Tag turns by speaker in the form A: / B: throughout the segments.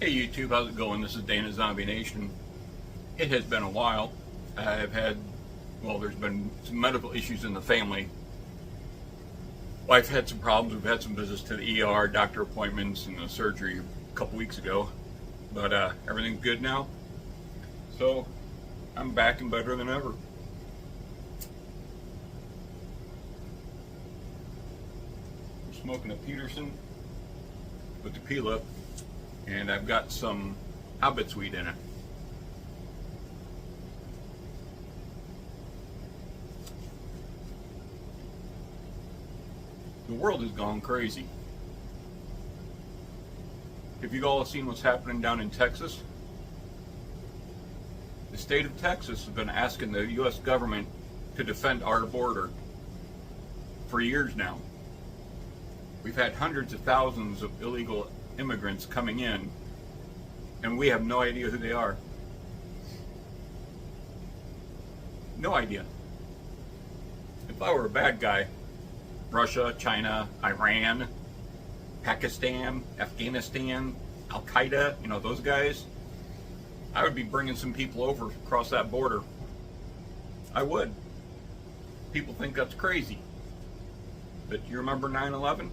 A: Hey YouTube, how's it going? This is Dana Zombie Nation. It has been a while. There's been some medical issues in the family. Wife had some problems. We've had some visits to the ER, doctor appointments, and a surgery a couple weeks ago. But everything's good now. So I'm back and better than ever. I'm smoking a Peterson with the peel up, and I've got some hobbit's weed in it. The world has gone crazy. Have you all seen what's happening down in Texas? The state of Texas has been asking the U.S. government to defend our border for years now. We've had hundreds of thousands of illegal immigrants coming in, and we have no idea who they are. No idea. If I were a bad guy, Russia, China, Iran, Pakistan, Afghanistan, Al-Qaeda, those guys, I would be bringing some people over across that border. I would. People think that's crazy. But you remember 9/11?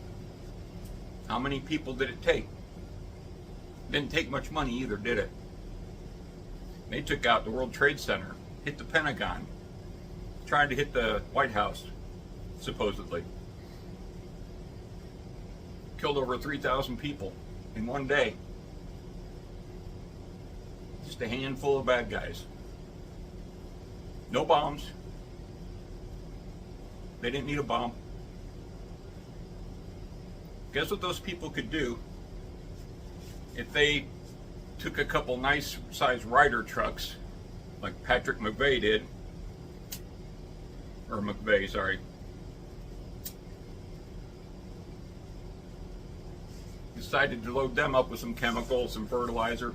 A: How many people did it take? Didn't take much money either, did it? They took out the World Trade Center, hit the Pentagon, tried to hit the White House, supposedly. Killed over 3,000 people in one day. Just a handful of bad guys. No bombs. They didn't need a bomb. Guess what those people could do if they took a couple nice sized Ryder trucks like Patrick McVeigh did, or McVeigh, sorry. Decided to load them up with some chemicals, some fertilizer,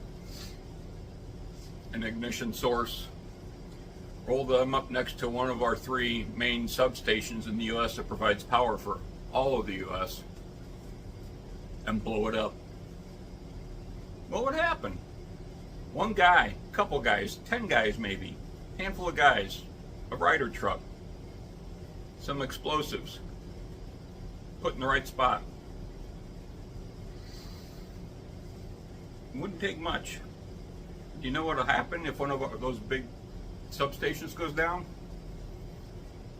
A: an ignition source, roll them up next to one of our 3 main substations in the U.S. that provides power for all of the U.S., and blow it up. What would happen? One guy, couple guys, 10 guys maybe, handful of guys, a Ryder truck, some explosives, put in the right spot. It wouldn't take much. Do you know what will happen if one of those big substations goes down?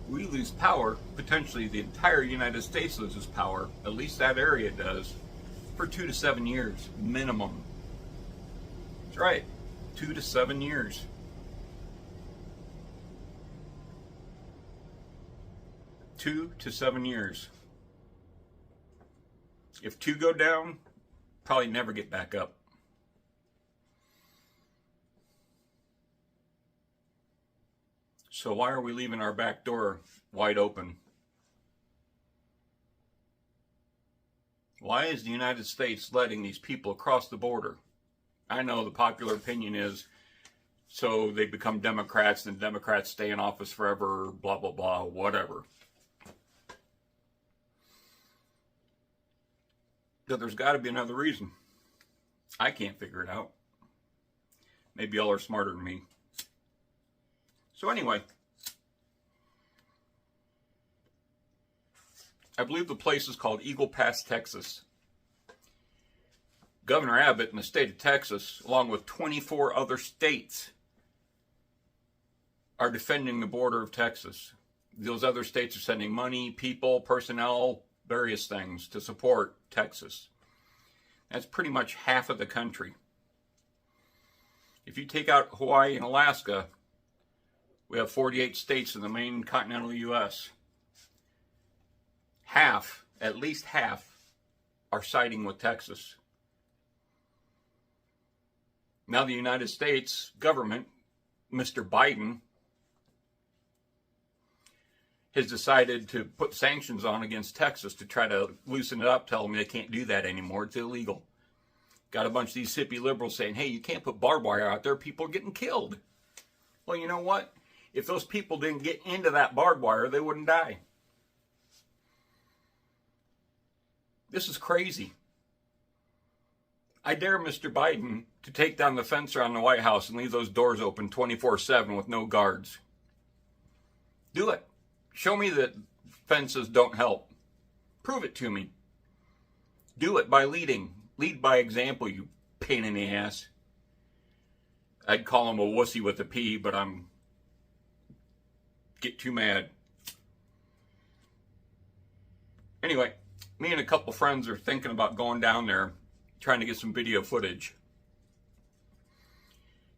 A: We lose power. Potentially the entire United States loses power. At least that area does. For 2 to 7 years, minimum. That's right, 2 to 7 years. Two to 7 years. If 2 go down, probably never get back up. So why are we leaving our back door wide open? Why is the United States letting these people across the border? I know the popular opinion is so they become Democrats and Democrats stay in office forever, blah, blah, blah, whatever. But there's got to be another reason. I can't figure it out. Maybe y'all are smarter than me. So anyway, I believe the place is called Eagle Pass, Texas. Governor Abbott in the state of Texas, along with 24 other states, are defending the border of Texas. Those other states are sending money, people, personnel, various things to support Texas. That's pretty much half of the country. If you take out Hawaii and Alaska, we have 48 states in the main continental U.S. Half, at least half, are siding with Texas. Now the United States government, Mr. Biden, has decided to put sanctions on against Texas to try to loosen it up, tell them they can't do that anymore, it's illegal. Got a bunch of these hippie liberals saying, hey, you can't put barbed wire out there, people are getting killed. Well, you know what? If those people didn't get into that barbed wire, they wouldn't die. This is crazy. I dare Mr. Biden to take down the fence around the White House and leave those doors open 24/7 with no guards. Do it. Show me that fences don't help. Prove it to me. Do it by leading. Lead by example, you pain in the ass. I'd call him a wussy with a P, but I'm get too mad. Anyway, me and a couple friends are thinking about going down there, trying to get some video footage.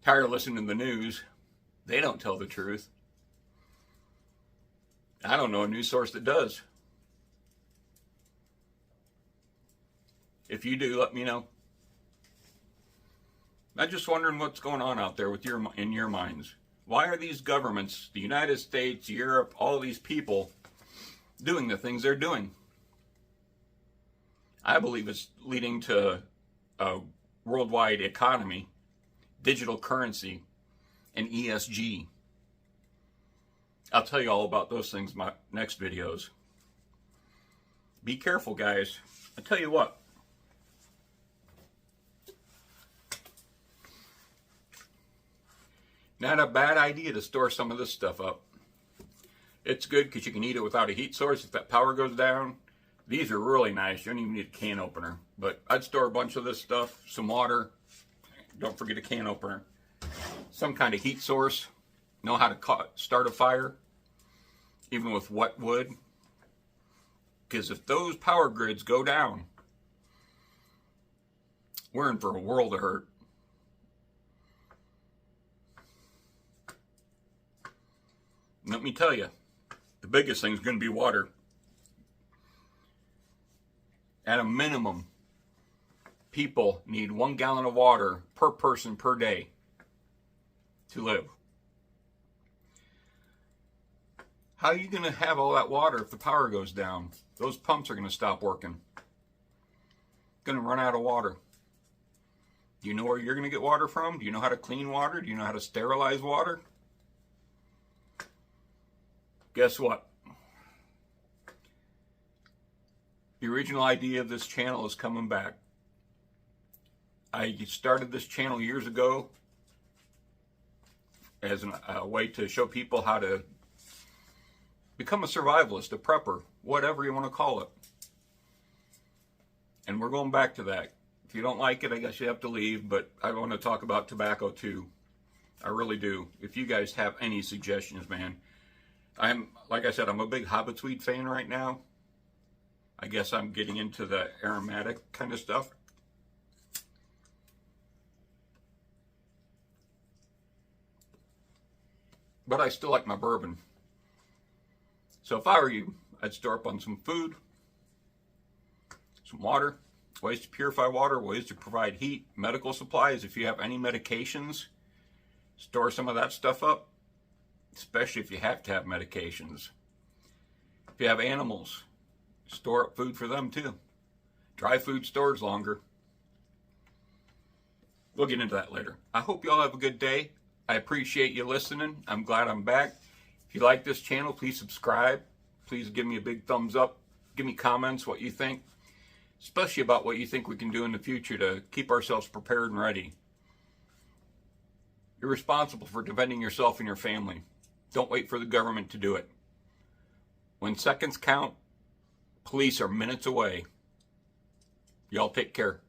A: Tired of listening to the news. They don't tell the truth. I don't know a news source that does. If you do, let me know. I'm just wondering what's going on out there with in your minds. Why are these governments, the United States, Europe, all these people, doing the things they're doing? I believe it's leading to a worldwide economy, digital currency, and ESG. I'll tell you all about those things in my next videos. Be careful, guys. I'll tell you what. Not a bad idea to store some of this stuff up. It's good because you can eat it without a heat source if that power goes down. These are really nice. You don't even need a can opener. But I'd store a bunch of this stuff, some water. Don't forget a can opener. Some kind of heat source. Know how to start a fire, even with wet wood. Because if those power grids go down, we're in for a world of hurt. Let me tell you, the biggest thing is going to be water. At a minimum, people need 1 gallon of water per person per day to live. How are you going to have all that water if the power goes down? Those pumps are going to stop working. Going to run out of water. Do you know where you're going to get water from? Do you know how to clean water? Do you know how to sterilize water? Guess what? The original idea of this channel is coming back. I started this channel years ago as a way to show people how to become a survivalist, a prepper, whatever you want to call it. And we're going back to that. If you don't like it, I guess you have to leave, but I want to talk about tobacco too. I really do. If you guys have any suggestions, man. Like I said, I'm a big Hobbit's-weed fan right now. I guess I'm getting into the aromatic kind of stuff. But I still like my bourbon. So if I were you, I'd store up on some food, some water, ways to purify water, ways to provide heat, medical supplies. If you have any medications, store some of that stuff up. Especially if you have to have medications. If you have animals, store up food for them too. Dry food stores longer. We'll get into that later. I hope you all have a good day. I appreciate you listening. I'm glad I'm back. If you like this channel, please subscribe. Please give me a big thumbs up. Give me comments, what you think. Especially about what you think we can do in the future to keep ourselves prepared and ready. You're responsible for defending yourself and your family. Don't wait for the government to do it. When seconds count, police are minutes away. Y'all take care.